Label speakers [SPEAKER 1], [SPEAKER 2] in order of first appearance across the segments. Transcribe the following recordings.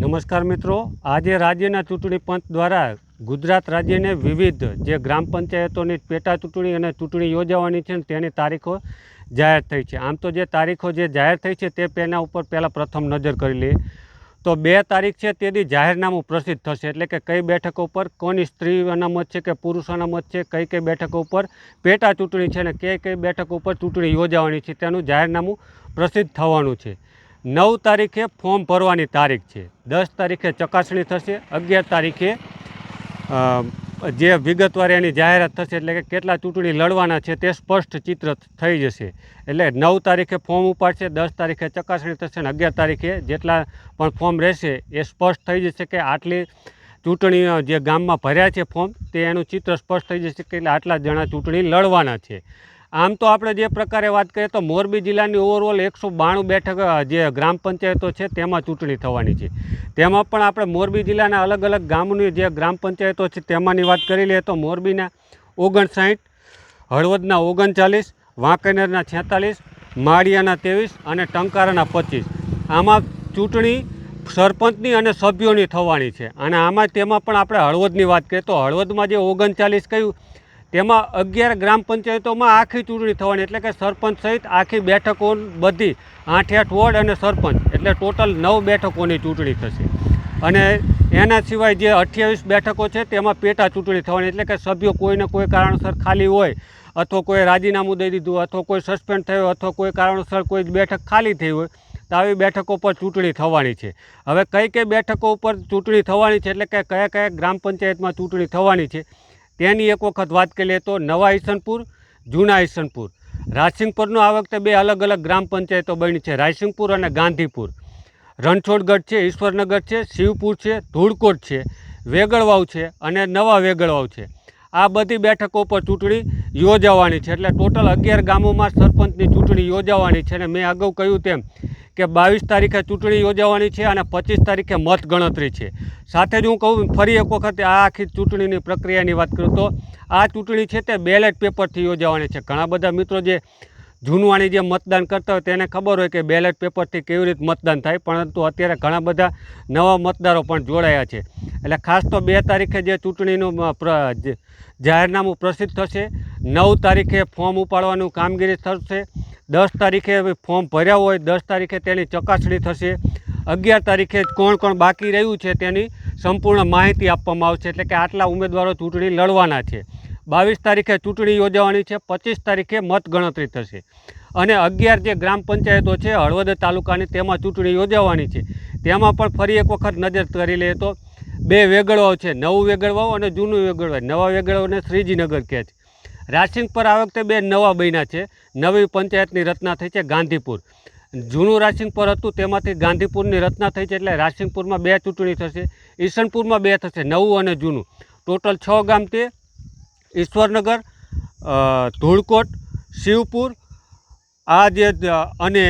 [SPEAKER 1] નમસ્કાર મિત્રો, આજે રાજ્યના ચૂંટણી પંચ દ્વારા ગુજરાત રાજ્યને વિવિધ જે ગ્રામ પંચાયતોની પેટા ચૂંટણી અને ચૂંટણી યોજાવાની છે તેની તારીખો જાહેર થઈ છે. આમ તો જે તારીખો જે જાહેર થઈ છે તે તેના ઉપર પહેલાં પ્રથમ નજર કરી લઈએ તો 2 તારીખ છે તેથી જાહેરનામું પ્રસિદ્ધ થશે. એટલે કે કઈ બેઠકો ઉપર કોની સ્ત્રી અનામત છે કે પુરુષ અનામત છે, કઈ કઈ બેઠકો ઉપર પેટા ચૂંટણી છે અને કઈ બેઠકો ઉપર ચૂંટણી યોજાવાની છે તેનું જાહેરનામું પ્રસિદ્ધ થવાનું છે. 9 તારીખે ફોર્મ ભરવાની તારીખ છે, 10 તારીખે ચકાસણી થશે, 11 તારીખે જે વિગતવાર એની જાહેરાત થશે. એટલે કે કેટલા ચૂંટણી લડવાના છે તે સ્પષ્ટ ચિત્ર થઈ જશે. એટલે 9 તારીખે ફોર્મ ઉપાડશે, 10 તારીખે ચકાસણી થશે અને 11 તારીખે જેટલા પણ ફોર્મ રહેશે એ સ્પષ્ટ થઈ જશે કે આટલી ચૂંટણી જે ગામમાં ભર્યા છે ફોર્મ તે એનું ચિત્ર સ્પષ્ટ થઈ જશે કે આટલા જણા ચૂંટણી લડવાના છે. આમ તો આપણે જે પ્રકારે વાત કરીએ તો મોરબી જિલ્લાની ઓવરઓલ 192 બેઠક જે ગ્રામ પંચાયતો છે તેમાં ચૂંટણી થવાની છે. તેમાં પણ આપણે મોરબી જિલ્લાના અલગ અલગ ગામોની જે ગ્રામ પંચાયતો છે તેમાંની વાત કરી લઈએ તો મોરબીના 59, હળવદના 39, વાંકાનેરના 46, માળિયાના 23 અને ટંકારાના 25. આમાં ચૂંટણી સરપંચની અને સભ્યોની થવાની છે. અને તેમાં પણ આપણે હળવદની વાત કરીએ તો હળવદમાં જે 39 કહ્યું તેમાં 11 ગ્રામ પંચાયતોમાં આખી ચૂંટણી થવાની. એટલે કે સરપંચ સહિત આખી બેઠકો બધી 8 વોર્ડ અને સરપંચ એટલે ટોટલ 9 બેઠકોની ચૂંટણી થશે. અને એના સિવાય જે 28 બેઠકો છે તેમાં પેટા ચૂંટણી થવાની. એટલે કે સભ્યો કોઈને કોઈ કારણસર ખાલી હોય અથવા કોઈ રાજીનામું દઈ દીધું અથવા કોઈ સસ્પેન્ડ થયો અથવા કોઈ કારણસર કોઈ બેઠક ખાલી થઈ હોય તો આવી બેઠકો પર ચૂંટણી થવાની છે. હવે કઈ બેઠકો ઉપર ચૂંટણી થવાની છે એટલે કે કયા ગ્રામ પંચાયતમાં ચૂંટણી થવાની છે તેની એક વખત વાત કરીએ તો નવા ઈસનપુર, જૂના ઈસનપુર, રાયસિંગપુરનો આ વખતે 2 અલગ અલગ ગ્રામ પંચાયતો બની છે, રાયસિંગપુર અને ગાંધીપુર. રણછોડગઢ છે, ઈશ્વરનગર છે, શિવપુર છે, ધૂળકોટ છે, વેગળવાવ છે અને નવા વેગળવાવ છે. આ બધી બેઠકો પર ચૂંટણી યોજાવાની છે. એટલે ટોટલ 11 ગામોમાં સરપંચની ચૂંટણી યોજાવાની છે. અને મેં અગાઉ કહ્યું તેમ કે 22 તારીખે ચૂંટણી યોજાવાની છે અને 25 તારીખે મતગણતરી છે. સાથે જ હું કહું ફરી એક વખત આ આખી ચૂંટણીની પ્રક્રિયાની વાત કરું તો આ ચૂંટણી છે તે બેલેટ પેપરથી યોજાવાની છે. ઘણા બધા મિત્રો જે જૂનવાણી જે મતદાન કરતા હોય તેને ખબર હોય કે બેલેટ પેપરથી કેવી રીતે મતદાન થાય, પરંતુ અત્યારે ઘણા બધા નવા મતદારો પણ જોડાયા છે. એટલે ખાસ તો 2 તારીખે જે ચૂંટણીનું જાહેરનામું પ્રસિદ્ધ થશે, 9 તારીખે ફોર્મ ઉપાડવાનું કામગીરી થશે, 10 તારીખે ફોર્મ ભર્યા હોય 10 તારીખે તેની ચકાસણી થશે, 11 તારીખે કોણ બાકી રહ્યું છે તેની સંપૂર્ણ માહિતી આપવામાં આવશે. એટલે કે આટલા ઉમેદવારો ચૂંટણી લડવાના છે. 22 તારીખે ચૂંટણી યોજાવાની છે, 25 તારીખે મતગણતરી થશે અને 11 જે ગ્રામ પંચાયતો છે હળવદ તાલુકાની તેમાં ચૂંટણી યોજાવાની છે. તેમાં પણ ફરી એક વખત નજર કરી લઈએ તો 2 વેગળવાવ છે, નવું વેગળવાવ અને જૂનું વેગળવાવ. નવા વેગળવાવને શ્રીજીનગર કહે છે. રાયસિંગ પર આ વખતે 2 નવા બન્યા છે, નવી પંચાયતની રચના થઈ છે ગાંધીપુર. જૂનું રાયસિંગપુર હતું તેમાંથી ગાંધીપુરની રચના થઈ છે. એટલે રાયસિંગપુરમાં 2 ચૂંટણી થશે, ઈસનપુરમાં 2 થશે, નવું અને જૂનું. ટોટલ 6 ગામ તે ઈશ્વરનગર, ધૂળકોટ, શિવપુર આ જે અને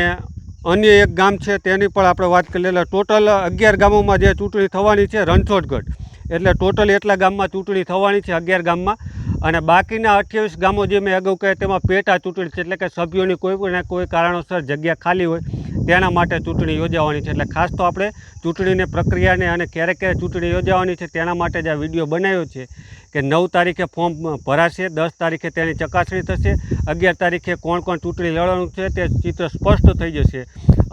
[SPEAKER 1] અન્ય એક ગામ છે તેની પણ આપણે વાત કરી લઈએ. ટોટલ 11 ગામોમાં જે ચૂંટણી થવાની છે રણછોડગઢ. એટલે ટોટલ એટલા ગામમાં ચૂંટણી થવાની છે 11 ગામમાં. અને બાકીના 28 ગામો જે મેં અગાઉ કહ્યા તેમાં પેટા ચૂંટણી છે. એટલે કે સભ્યોની કોઈ કારણોસર જગ્યા ખાલી હોય તેના માટે ચૂંટણી યોજાવાની છે. એટલે ખાસ તો આપણે ચૂંટણીની પ્રક્રિયાને અને ક્યારે ચૂંટણી યોજાવાની છે તેના માટે જ આ વિડીયો બનાવ્યો છે કે 9 તારીખે ફોર્મ ભરાશે, 10 તારીખે તેની ચકાસણી થશે, 11 તારીખે કોણ ચૂંટણી લડવાનું છે તે ચિત્ર સ્પષ્ટ થઈ જશે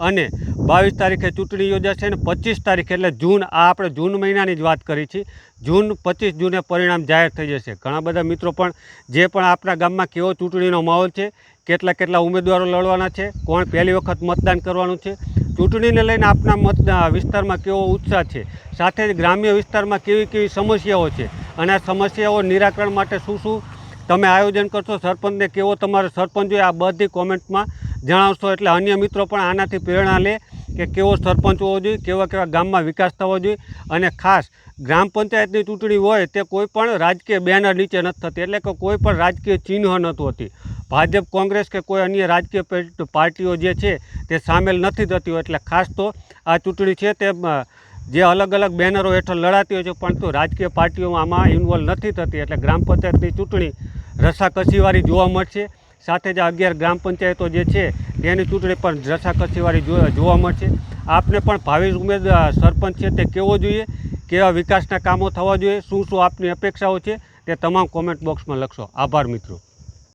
[SPEAKER 1] અને 22 તારીખે ચૂંટણી યોજાશે અને 25 તારીખે એટલે જૂન, આ આપણે જૂન મહિનાની જ વાત કરી છે, જૂન 25 જૂને પરિણામ જાહેર થઈ જશે. ઘણા બધા મિત્રો પણ જે પણ આપણા ગામમાં કેવો ચૂંટણીનો માહોલ છે, કેટલા ઉમેદવારો લડવાના છે, કોણ પહેલી વખત મતદાન કરવાનું છે, ચૂંટણીને લઈને આપણા વિસ્તારમાં કેવો ઉત્સાહ છે, સાથે જ ગ્રામ્ય વિસ્તારમાં કેવી સમસ્યાઓ છે અને આ સમસ્યાઓ નિરાકરણ માટે શું તમે આયોજન કરશો, સરપંચને કેવો તમારો સરપંચ હોય આ બધી કોમેન્ટમાં જણાવશો. એટલે અન્ય મિત્રો પણ આનાથી પ્રેરણા લે કે કેવો સરપંચ હોવો જોઈએ, કેવા ગામમાં વિકાસ થવો જોઈએ. અને ખાસ ગ્રામ પંચાયતની ચૂંટણી હોય તે કોઈ પણ રાજકીય બેનર નીચે નથી થતી. એટલે કે કોઈ પણ રાજકીય ચિહ્ન નથી હોતી. ભાજપ, કોંગ્રેસ કે કોઈ અન્ય રાજકીય પાર્ટીઓ જે છે તે સામેલ નથી થતી હોય. એટલે ખાસ તો આ ચૂંટણી છે તે જે અલગ અલગ બેનરો હેઠળ લડાતી હોય છે પરંતુ રાજકીય પાર્ટીઓ આમાં ઇન્વોલ્વ નથી થતી. એટલે ગ્રામ પંચાયતની ચૂંટણી રસાકસીવાળી જોવા મળશે. સાથે જ 11 ગ્રામ પંચાયતો જે છે તેની ચૂંટણી પણ રસાકસીવાળી જોવા મળશે. આપને પણ ભાવિ ઉમેદવાર સરપંચ છે તે કેવો જોઈએ, કેવા વિકાસના કામો થવા જોઈએ, શું આપની અપેક્ષાઓ છે તે તમામ કોમેન્ટ બોક્સમાં લખશો. આભાર મિત્રો.